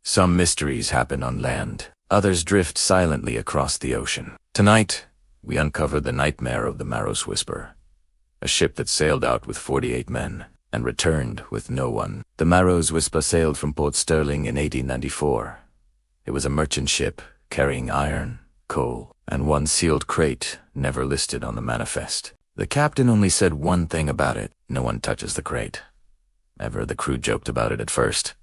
Some mysteries happen on land, others drift silently across the ocean. Tonight, we uncover the nightmare of the Maros Whisper, a ship that sailed out with 48 men and returned with no one. The Maros Whisper sailed from Port Sterling in 1894. It was a merchant ship carrying iron, coal, and one sealed crate never listed on the manifest. The captain only said one thing about it: no one touches the crate. The crew joked about it at first,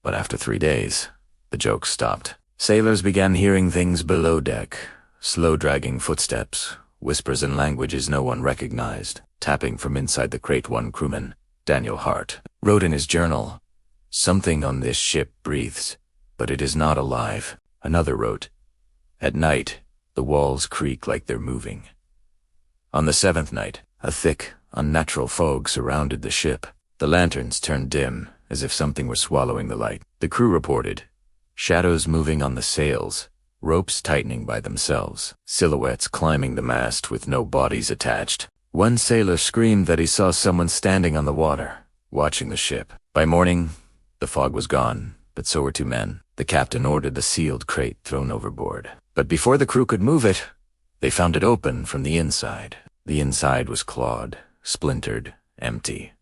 but after 3 days, the joke stopped. Sailors began hearing things below deck: slow dragging footsteps, whispers in languages no one recognized, tapping from inside the crate. One crewman, Daniel Hart, wrote in his journal, "Something on this ship breathes, but it is not alive." Another wrote, "At night, the walls creak like they're moving." On the 7th night, a thick, unnatural fog surrounded the ship. The lanterns turned dim, as if something were swallowing the light. The crew reported shadows moving on the sails, ropes tightening by themselves, silhouettes climbing the mast with no bodies attached. One sailor screamed that he saw someone standing on the water, watching the ship. By morning, the fog was gone, but so were 2 men. The captain ordered the sealed crate thrown overboard. But before the crew could move it, they found it open from the inside. The inside was clawed, splintered, empty.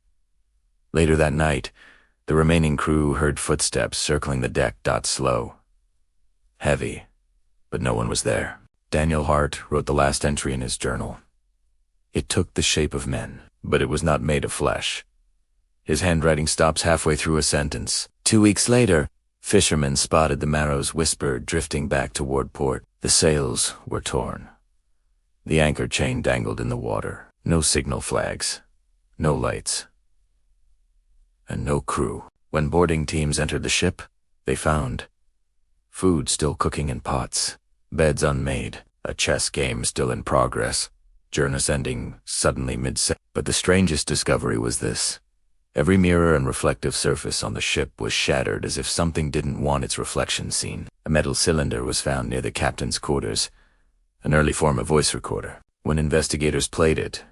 Later that night, the remaining crew heard footsteps circling the deck. Slow, heavy, but no one was there. Daniel Hart wrote the last entry in his journal. It took the shape of men, but it was not made of flesh. His handwriting stops halfway through a sentence. 2 weeks later, fishermen spotted the Maros Whisper drifting back toward port. The sails were torn. The anchor chain dangled in the water. No signal flags, no lights, and no crew. When boarding teams entered the ship, they found food still cooking in pots, beds unmade, a chess game still in progress, journeys ending suddenly mid-set. But the strangest discovery was this: every mirror and reflective surface on the ship was shattered, as if something didn't want its reflection seen. A metal cylinder was found near the captain's quarters, an early form of voice recorder. When investigators played it,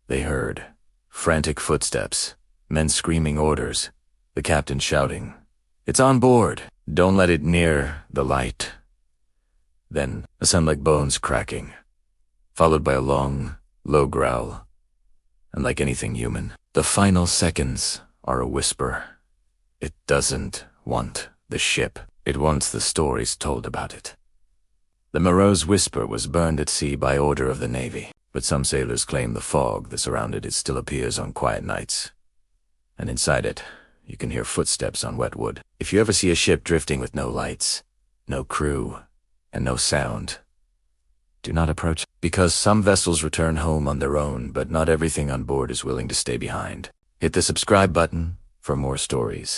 they heard frantic footsteps, men screaming orders, the captain shouting, "It's on board! Don't let it near the light." Then a sound like bones cracking, followed by a long, low growl. And like anything human, the final seconds are a whisper. It doesn't want the ship. It wants the stories told about it. The Maros Whisper was burned at sea by order of the Navy, but some sailors claim the fog that surrounded it still appears on quiet nights. And inside it, you can hear footsteps on wet wood. If you ever see a ship drifting with no lights, no crew, and no sound, do not approach, because some vessels return home on their own, but not everything on board is willing to stay behind. Hit the subscribe button for more stories.